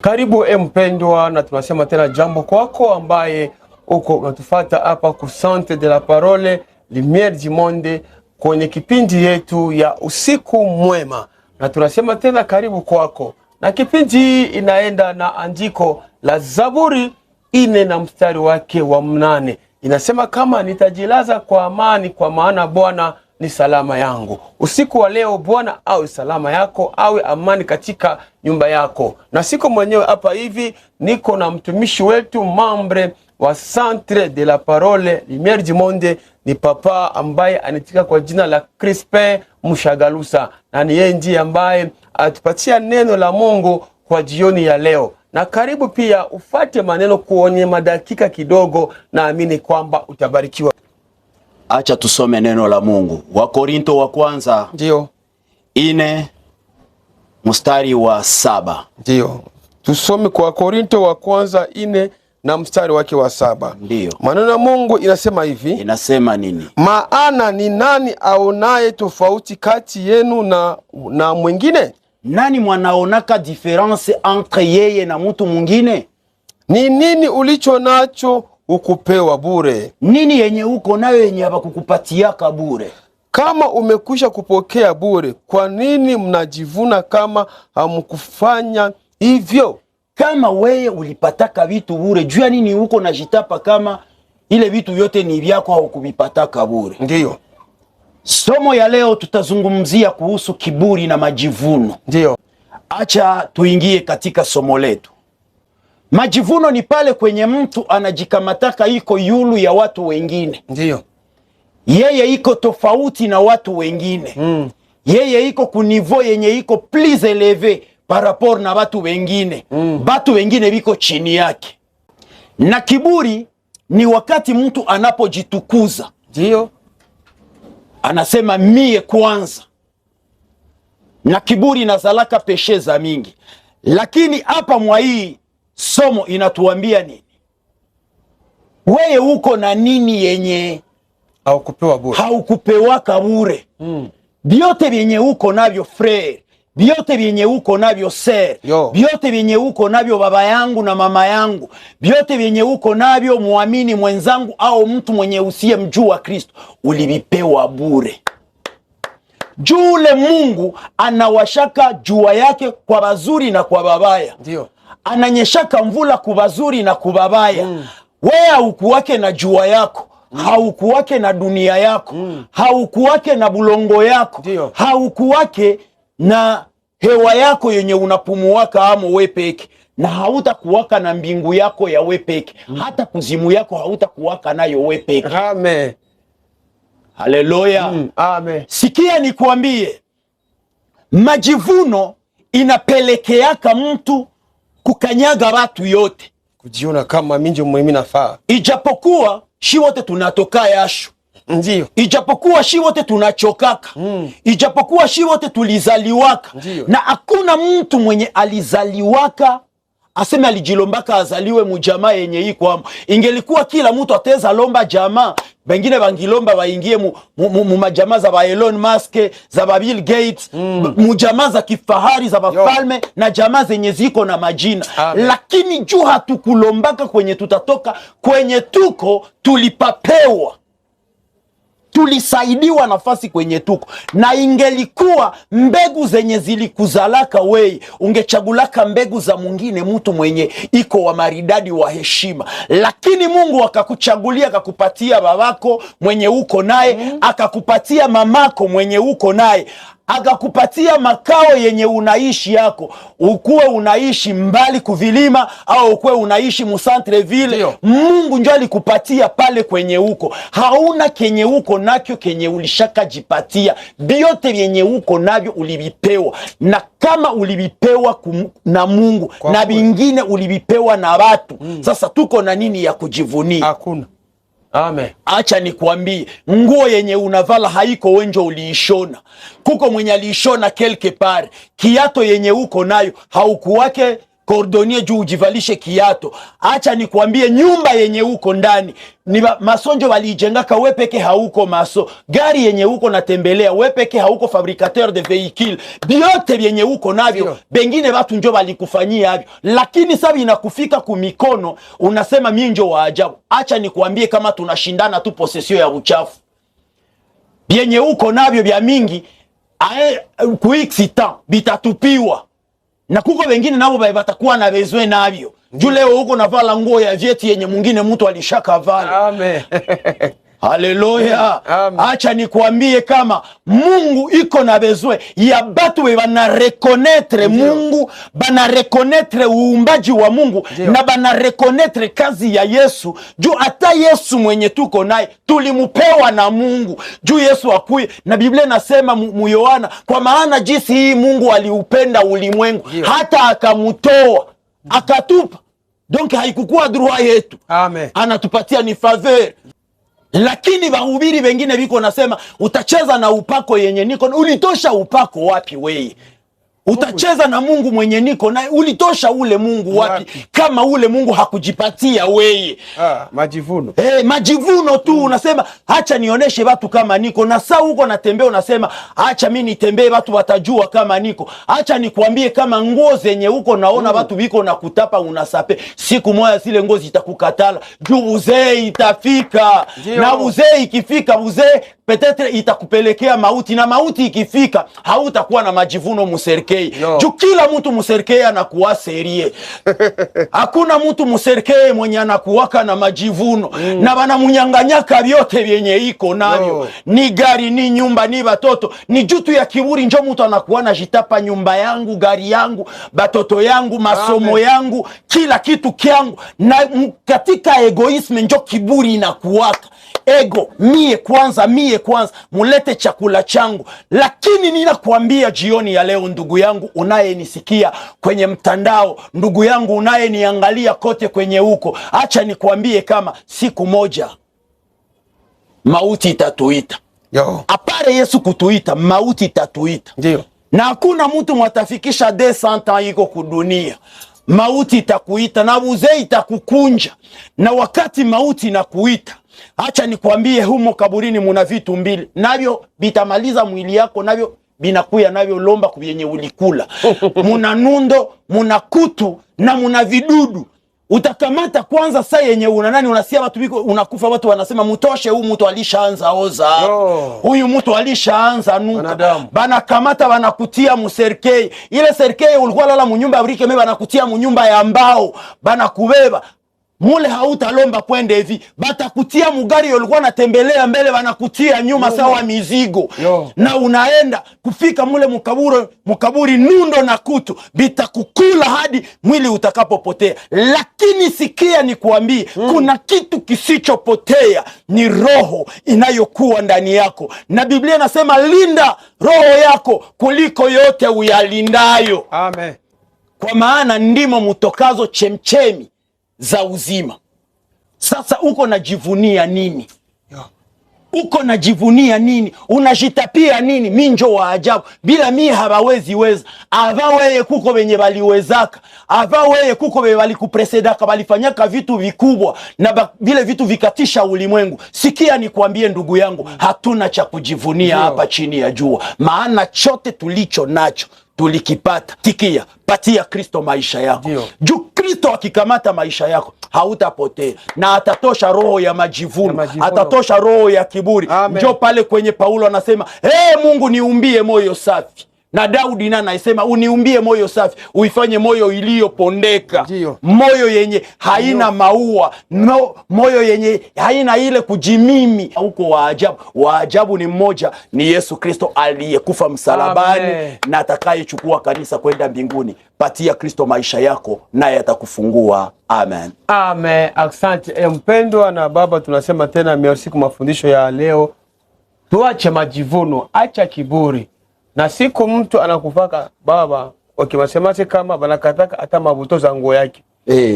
Karibu mpendwa, na tunasema tena jambo kwako ambaye uko unatufuata hapa ku Centre de la Parole Lumière du Monde kwenye kipindi yetu ya usiku mwema, na tunasema tena karibu kwako. Na kipindi hii inaenda na andiko la Zaburi 4 na mstari wake wa 8. Inasema kama nitajilaza kwa amani, kwa maana Bwana ni salama yangu. Usiku wa leo Bwana awe salama yako, awe amani katika nyumba yako. Na siko mwenyewe hapa hivi, niko na mtumishi wetu membre wa Centre de la Parole Lumière du Monde, ni papa ambaye anitika kwa jina la Crispin Mushagalusa, na ni yeye ndiye ambaye atupatia neno la Mungu kwa jioni ya leo. Na karibu pia ufate maneno kuonye madakika kidogo, na amini kwamba utabarikiwa. Acha tusome neno la Mungu. Wakorinto wa kwanza ndio 4 mstari wa 7. Ndio. Tusome kwa Wakorinto wa kwanza 4 na mstari wake wa 7. Ndio. Maneno ya Mungu inasema hivi. Inasema nini? Maana ni nani aonaye tofauti kati yenu na mwingine? Nani mwanaonaka difference entre yeye na mtu mwingine? Ni nini ulicho nacho ukupewa bure? Nini yenye uko nayo yenye abakukupatiaka bure? Kama umekwisha kupokea bure, kwa nini mnajivuna kama hamkufanya hivyo? Kama wewe ulipataka vitu bure, jua nini uko najitapa kama ile vitu yote ni vyako au kuvipataka bure? Ndio. Somo ya leo tutazungumzia kuhusu kiburi na majivuno. Ndio. Acha tuingie katika somo letu. Majivuno ni pale kwenye mtu anajikamataka iko yulu ya watu wengine. Ndio. Yeye iko tofauti na watu wengine. Yeye iko kunivo yenye iko plus eleve par rapport na watu wengine. Watu wengine biko chini yake. Na kiburi ni wakati mtu anapojitukuza. Ndio. Anasema mie kwanza. Na kiburi nazalaka peshe za mingi. Lakini hapa mwa hii somo inatuambia nini? Wewe uko na nini yenye haukupewa bure? Haukupewaka bure. Biote vyenye uko navyo frere, biote vyenye uko navyo ser, biote vyenye uko navyo baba yangu na mama yangu, biote vyenye uko navyo muamini mwenzangu au mtu mwenye usiye mjua Kristo, ulivipewa bure. Jule Mungu anawashaka jua yake kwa bazuri na kwa babaya. Ndio. Ananyeshaka mvula kubazuri na kubabaya. Wewe haukuwake na jua yako, haukuwake na dunia yako, haukuwake na bulongo yako, haukuwake na hewa yako yenye unapumuwaka amo we peke, na hautakuwaka na mbingu yako ya we peke. Hata kuzimu yako hautakuwaka nayo we peke. Amen. Haleluya. Amen. Sikia nikuambie, majivuno inapelekeaka mtu kukanyaga watu yote, kujiona kama minji muhimu nafaa. Ijapokuwa shi wote tunatoka yasho. Ndio. Ijapokuwa shi wote tunachokaka. Ijapokuwa shi wote tulizaliwaka. Ndiyo. Na hakuna mtu mwenye alizaliwaka aseme alijilombaka azaliwe mujamaa yenye hii kwamo. Ingelikuwa kila mtu ateza lomba jamaa, bengine bangilomba waingie mu majamaa za ba Elon Musk, za ba Bill Gates, mujamaa za kifahari za bafalme na jamaa zenye ziko na majina. Lakini juu hatukulombaka kwenye tutatoka, kwenye tuko tulipapewa. Tulisaidiwa nafasi kwenye tuko. Na ingelikuwa mbegu zenye zilikuzalaka wei, ungechagulaka mbegu za mwingine mtu mwenye iko wa maridadi wa heshima. Lakini Mungu akakuchagulia, akakupatia babako mwenye uko naye, akakupatia mamako mwenye uko naye, akakupatia makao yenye unaishi yako. Ukuwe unaishi mbali kuvilima au ukuwe unaishi musantre ville, Mungu njo alikupatia pale kwenye uko. Hauna kenye uko nakyo kenye ulishaka jipatia. Biote vyenye uko navyo ulivipewa. Na kama ulivipewa na Mungu kwa na vingine ulivipewa na watu, sasa tuko na nini ya kujivunia? Hakuna. Amen. Acha nikwambie, nguo yenye unavala haiko wenjo uliishona. Kuko mwenye aliishona quelque part. Kiato yenye uko nayo haukuwake cordonnier juu ujivalishe kiato. Acha nikwambie, nyumba yenye uko ndani ni masonjo walijengaka, we peke hauko maso. Gari yenye uko natembelea, we peke hauko fabricateur de véhicule. Biote yenye uko navyo, bengine watu njo walikufanyia havyo. Lakini sabi inakufika kumikono, unasema mimi njo wa ajabu. Acha nikwambie, kama tunashindana tu posesio ya uchafu, yenye uko navyo vya mingi kuiksita bitatupiwa. Na kuko wengine nabo batakuwa na bezwe navyo. Juu leo huko navala nguo ya vyeti yenye mwingine mtu alishaka vala. Amen. Haleluya. Acha nikwambie, kama Mungu iko na bezwe ya batu bana reconnaître Mungu, bana reconnaître uumbaji wa Mungu. Ndiyo. Na bana reconnaître kazi ya Yesu. Juu hata Yesu mwenye tuko naye tulimupewa na Mungu. Juu Yesu akuye, na Biblia nasema mu Yohana, kwa maana jinsi hii Mungu aliupenda ulimwengu hata akamutoa akatupa. Donc haikukuwa droit yetu. Amen. Anatupatia ni faveur. Lakini bahubiri wengine biko nasema utacheza na upako yenye niko. Ulitosha upako wapi wewe? Utacheza na Mungu mwenye niko na ulitosha ule Mungu wapi? Kama ule Mungu hakujipatia wewe. Majivuno. Majivuno tu. Unasema acha nioneshe watu kama niko. Na saa huko natembea unasema acha mimi nitembee watu watajua kama niko. Acha nikwambie, kama nguo zenye huko naona watu biko na kutapa unasape, siku moja zile ngozi itakukatala. Juu uzee itafika. Na uzee ikifika, uzee petetre itakupelekea mauti, na mauti ikifika hautakuwa na majivuno muserkei. Juu kila mtu muserkei anakuwa serie. Hakuna mtu muserkei mwenye anakuwaka na majivuno. Na bana munyanganyaka vyote vyenye iko navyo. Ni gari, ni nyumba, ni batoto. Ni jutu ya kiburi njo mtu anakuwa na jitapa, nyumba yangu, gari yangu, batoto yangu, masomo yangu, kila kitu kyangu. Na katika egoisme njo kiburi inakuwaka. Ego, mie kwanza, mulete chakula changu. Lakini ninakuambia jioni ya leo, ndugu yangu unayenisikia kwenye mtandao, ndugu yangu unayeniangalia kote kwenye huko, acha nikwambie, kama siku moja mauti itatuita. Apare Yesu kutuita, mauti itatuita. Ndio. Na hakuna mtu mwatafikisha 200 ans iko kudunia. Mauti itakuita na uzee itakukunja. Na wakati mauti inakuita, acha nikwambie, humo kaburini muna vitu mbili. Navyo bitamaliza mwili yako, navyo binakuya navyo lomba kuyenye ulikula. Muna nundo, muna kutu na muna vidudu. Utakamata kwanza saa yenye unasia watu biko unakufa, watu wanasema mutoshe, huyu mtu alishaanza oza. Huyu mtu alishaanza nuka. Bana kamata banakutia muserkei. Ile serkei ulikuwa lala munyumba urike, meba banakutia munyumba ya mbao. Bana kubeba. Mule hautalomba kwende hivi. Batakutia mugari ulikuwa natembelea mbele, banakutia nyuma sawa mizigo. Na unaenda kufika mule mukaburi nundo na kutu bitakukula hadi mwili utakapopotea. Lakini sikia nikuambie, kuna kitu kisichopotea, ni roho inayokuwa ndani yako. Na Biblia nasema linda roho yako kuliko yote uyalindayo. Amen. Kwa maana ndimo mutokazo chemchemi za uzima. Sasa uko najivunia nini? Uko najivunia nini? Unajitapia nini? Minjo wa ajabu. Bila mie hawawezi weza. Ava weye kuko benye baliwezaka. Ava weye kuko benye balikupresedaka, balifanyaka vitu vikubwa na vile vitu vikatisha ulimwengu. Sikia nikuambie ndugu yangu, hatuna cha kujivunia hapa chini ya jua. Maana chote tulicho nacho tulikipata. Tikia, patia Kristo maisha yako. Juu Kristo akikamata maisha yako, hautapotea. Na atatosha roho ya majivuno, atatosha roho ya kiburi. Njo pale kwenye Paulo anasema, Mungu niumbie moyo safi. Na Daudi nana anasema, uniumbie moyo safi, uifanye moyo iliyopondeka. Moyo yenye haina maua, moyo yenye haina ile kujimimi. Huko wa ajabu ni mmoja, ni Yesu Kristo aliyekufa msalabani na atakayechukua kanisa kwenda mbinguni. Patia Kristo maisha yako, naye atakufungua. Amen. Amen. Asante mpendwa. Na baba, tunasema tena merci kwa mafundisho ya leo. Tuache majivuno, acha kiburi. Na siku mtu anakufaka baba, wasemase kama banakataka hata mabuto za nguo yake.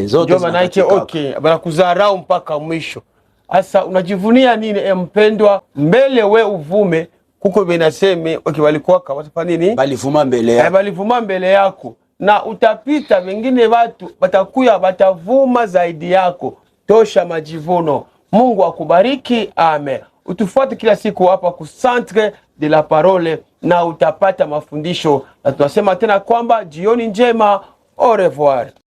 Zote zinakatika. Banakudharau mpaka mwisho. Asa unajivunia nini mpendwa? Mbele we uvume, kuko benaseme walikuwa watafanya nini? Balivuma mbele yako. Balivuma mbele yako. na utapita, wengine watu batakuya batavuma zaidi yako. Tosha majivuno. Mungu akubariki. Amen. Utufuate kila siku hapa ku Centre de la Parole na utapata mafundisho, na tunasema tena kwamba jioni njema. Au revoir.